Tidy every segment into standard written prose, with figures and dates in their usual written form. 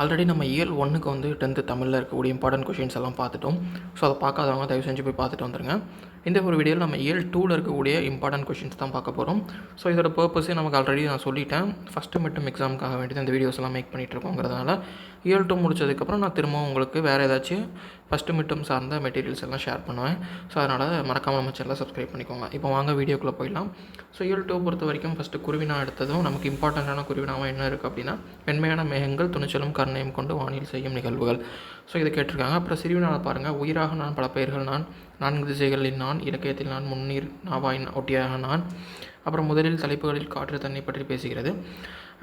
Already நம்ம இயல் 1க்கு வந்து 10th தமிழில் இருக்கக்கூடிய இம்பார்ட்டன்ட் கொஷின்ஸ் எல்லாம் பார்த்துட்டோம். ஸோ அதை பார்க்காதவங்க தயவு செஞ்சு போய் பார்த்துட்டு வந்துருங்க. இந்த ஒரு வீடியோவில் நம்ம இயல் 2ல் இருக்கக்கூடிய இம்பார்ட்டன்ட் கொஷின்ஸ் தான் பார்க்க போகிறோம். ஸோ இதோட பர்பஸே நமக்கு ஆல்ரெடி நான் சொல்லிட்டேன். ஃபஸ்ட்டு மிட்டம் எக்ஸாமுக்காக வேண்டி இந்த வீடியோஸ் எல்லாம் மேக் பண்ணிகிட்ருக்கோங்கிறதுனால இயல் 2 முடிச்சதுக்கப்புறம் நான் திரும்பவும் உங்களுக்கு வேறு ஏதாச்சும் ஃபஸ்ட்டு மிட்டம் சார்ந்த மெட்டீரியல்ஸ் எல்லாம் ஷேர் பண்ணுவேன். ஸோ அதனால் மறக்காமல் நம்ம சேனலை சப்ஸ்கிரைப் பண்ணிக்கோங்க. இப்போ வாங்க வீடியோக்குள்ளே போயிடலாம். ஸோ இயல் 2 பொறுத்த வரைக்கும் ஃபஸ்ட்டு குருவினா எடுத்ததும் நமக்கு இம்பார்ட்டண்ட்டான குருவினாவும் என்ன இருக்குது அப்படின்னா, வெண்மையான மேகங்கள் துணிச்சலும் கருணையும் கொண்டு வானில் செய்யும் நிகழ்வுகள். ஸோ இதை கேட்டிருக்காங்க. அப்புறம் சிறுவினாவில் பாருங்கள், உயிராக நான், பல பெயர்கள் நான், 4 திசைகளில் நான், இலக்கியத்தில் நான், முன்னீர் நாவாய் ஒட்டியாக நான். அப்புறம் முதலில் தலைப்புகளில் காற்று தன்னை பற்றி பேசுகிறது.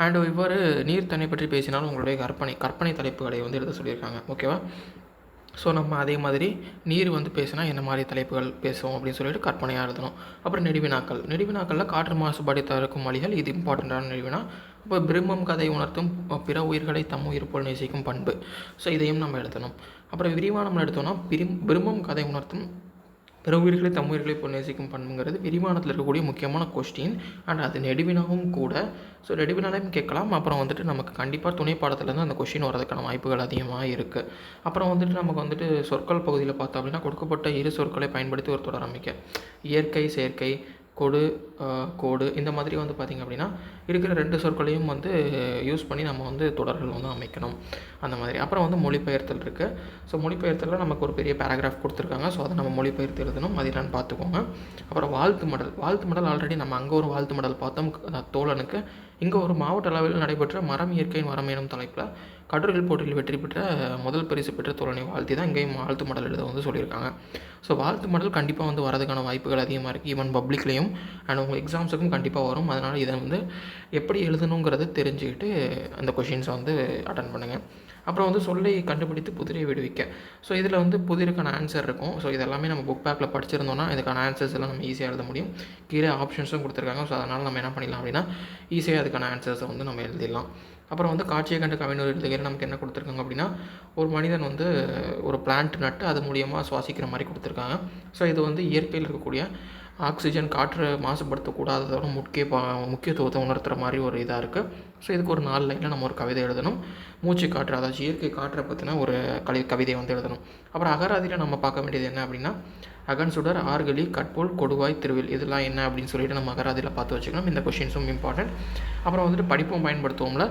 அண்ட் இவ்வாறு நீர் தன்னை பற்றி பேசினாலும் உங்களுடைய கற்பனை தலைப்புகளை வந்து எழுத சொல்லியிருக்காங்க. ஓகேவா? ஸோ நம்ம அதே மாதிரி நீர் வந்து பேசினா என்ன மாதிரி தலைப்புகள் பேசுவோம் அப்படின்னு சொல்லிட்டு கற்பனையாக எழுதணும். அப்புறம் நெடுவினாக்களில் காற்று மாசுபாடு தவிர்க்கும் வழிகள், இது இம்பார்ட்டண்ட்டான நெடுவினா. இப்போ பிரம்மம் கதை உணர்த்தும் பிற உயிர்களை தம் உயிர் போல் நேசிக்கும் பண்பு. ஸோ இதையும் நம்ம எழுதணும். அப்புறம் விரிவானம் எடுத்தோம்னா பிரம்மம் கதை உணர்த்தும் பிற உயிர்களை தம் உயிர்களை போல் நேசிக்கும் பண்புங்கிறது விரிவானத்தில் இருக்கக்கூடிய முக்கியமான கொஸ்டின். அண்ட் அது நெடுவினாவும் கூட. ஸோ நெடுவினாலையும் கேட்கலாம். அப்புறம் வந்துட்டு நமக்கு கண்டிப்பாக துணை பாடத்துலேருந்து அந்த கொஸ்டின் வரதுக்கான வாய்ப்புகள் அதிகமாக இருக்குது. அப்புறம் வந்துட்டு நமக்கு வந்துட்டு சொற்கள் பகுதியில் பார்த்தோம் அப்படின்னா, கொடுக்கப்பட்ட இரு சொற்களை பயன்படுத்தி ஒரு தொடர் அமைக்க, இயற்கை செயற்கை, கொடு கோடு, இந்த மாதிரி வந்து பார்த்திங்க அப்படின்னா இருக்கிற 2 சொற்களையும் வந்து யூஸ் பண்ணி நம்ம வந்து தொடர்கள் வந்து அமைக்கணும் அந்த மாதிரி. அப்புறம் வந்து மொழிபெயர்த்தல் இருக்குது. ஸோ மொழிபெயர்த்தலில் நமக்கு ஒரு பெரிய பேராகிராஃப் கொடுத்துருக்காங்க. ஸோ அதை நம்ம மொழிபெயர்த்து எழுதணும். அது என்னன்னு பார்த்துக்கோங்க. அப்புறம் வாழ்த்து மடல் ஆல்ரெடி நம்ம அங்கே ஒரு வாழ்த்து மடல் பார்த்தோம் தோழனுக்கு. இங்கே ஒரு மாவட்ட அளவில் நடைபெற்ற மரம் இயற்கையின் வரம் எனும் தலைப்பில் கட்டுரைகள் போட்டியில் வெற்றி பெற்ற முதல் பரிசு பெற்ற தோழனை வாழ்த்தி தான் இங்கேயும் வாழ்த்து மடல் எழுத வந்து சொல்லியிருக்காங்க. ஸோ வாழ்த்து மடல் கண்டிப்பாக வந்து வரதுக்கான வாய்ப்புகள் அதிகமாக இருக்குது. ஈவன் பப்ளிக்லேயும் அண்ட் உங்கள் எக்ஸாம்ஸுக்கும் கண்டிப்பாக வரும். அதனால் இதை வந்து எப்படி எழுதணுங்கிறத தெரிஞ்சுக்கிட்டு அந்த கொஷின்ஸை வந்து அட்டன் பண்ணுங்கள். அப்புறம் வந்து சொல்லை கண்டுபிடித்து புதிரை விடுவிக்க. ஸோ இதில் வந்து புதிருக்கான ஆன்சர் இருக்கும். ஸோ இதெல்லாமே நம்ம புக் பேக்கில் படிச்சிருந்தோம்னா இதுக்கான ஆன்சர்ஸ் எல்லாம் நம்ம ஈஸியாக எழுத முடியும். கீழே ஆப்ஷன்ஸும் கொடுத்துருக்காங்க. ஸோ அதனால் நம்ம என்ன பண்ணிடலாம் அப்படின்னா ஈஸியாக அதுக்கான ஆன்சர்ஸை வந்து நம்ம எழுதிடலாம். அப்புறம் வந்து காட்சியை கண்டு கவிஞர் எழுதுகிற நமக்கு என்ன கொடுத்துருக்காங்க அப்படின்னா, ஒரு மனிதன் வந்து ஒரு பிளான்ட் நட்டு அது மூலியமாக சுவாசிக்கிற மாதிரி கொடுத்துருக்காங்க. ஸோ இது வந்து இயற்கையில் இருக்கக்கூடிய ஆக்சிஜன் காற்றை மாசுபடுத்தக்கூடாததோட முக்கியத்துவத்தை உணர்த்துகிற மாதிரி ஒரு இதாக இருக்குது. ஸோ இதுக்கு ஒரு 4 லைனில் நம்ம ஒரு கவிதை எழுதணும். மூச்சு காற்று, அதாவது இயற்கை காற்றை பற்றின ஒரு கவிதையை வந்து எழுதணும். அப்புறம் அகராதியில் நம்ம பார்க்க வேண்டியது என்ன அப்படின்னா, அகன் சுடர், ஆர்கலி, கட்போல், கொடுவாய், திருவில், இதெல்லாம் என்ன அப்படின்னு சொல்லிட்டு நம்ம அகராதியில் பார்த்து வச்சுக்கணும். இந்த கொஷின்ஸும் இம்பார்ட்டன்ட். அப்புறம் வந்துட்டு படிப்பும் பயன்படுத்துவோம்ல,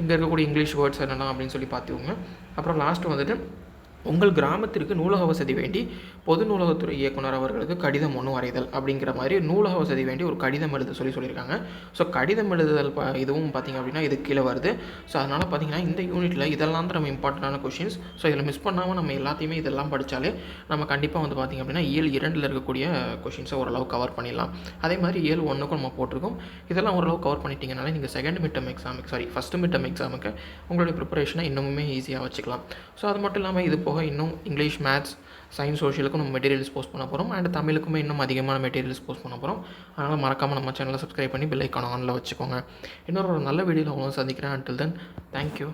இங்கே இருக்கக்கூடிய இங்கிலீஷ் வேர்ட்ஸ் என்னெல்லாம் அப்படின்னு சொல்லி பார்த்துக்கோங்க. அப்புறம் லாஸ்ட்டு வந்துட்டு உங்கள் கிராமத்திற்கு நூலக வசதி வேண்டி பொது நூலகத்துறை இயக்குனர் அவர்களுக்கு கடிதம் ஒன்று வரைதல் அப்படிங்கிற மாதிரி நூலக வசதி வேண்டி ஒரு கடிதம் எழுத சொல்லியிருக்காங்க. ஸோ கடிதம் எழுதுதல் இதுவும் பார்த்திங்க அப்படின்னா இது கீழே வருது. ஸோ அதனால் பார்த்திங்கன்னா இந்த யூனிட்டில் இதெல்லாம் தான் நம்ம இம்பார்ட்டண்டான கொஷின்ஸ். ஸோ இதில் மிஸ் பண்ணாமல் நம்ம எல்லாத்தையுமே இதெல்லாம் படித்தாலே நம்ம கண்டிப்பாக வந்து பார்த்திங்க அப்படின்னா இயல் 2ல் இருக்கக்கூடிய கொஷின்ஸை ஓரளவு கவர் பண்ணிடலாம். அதே மாதிரி இயல் 1க்கும் நம்ம போட்டிருக்கோம். இதெல்லாம் ஓரளவு கவர் பண்ணிட்டீங்கனாலே நீங்கள் ஃபஸ்ட்டு மிட்டம் எக்ஸாமுக்கு உங்களுடைய ப்ரிப்பரேஷனை இன்னுமே ஈஸியாக வச்சுக்கலாம். ஸோ அது மட்டும் இல்லாமல் இது போக இன்னும் இங்கிலீஷ், மேத்ஸ், சயின்ஸ், சோஷியலுக்கும் நம்ம மெட்டீரியல்ஸ் போஸ்ட் பண்ண போகிறோம். அண்ட் தமிழுக்குமே இன்னும் அதிகமான மெட்டீரியல்ஸ் போஸ்ட் பண்ண போகிறோம். அதனால் மறக்காமல் நம்ம சேனலை சப்ஸ்கிரைப் பண்ணி பெல் ஐக்கானை ஆனில் வச்சுக்கோங்க. இன்னொரு நல்ல வீடியோவில் உங்களை சந்திக்கிறேன். Until then, thank you.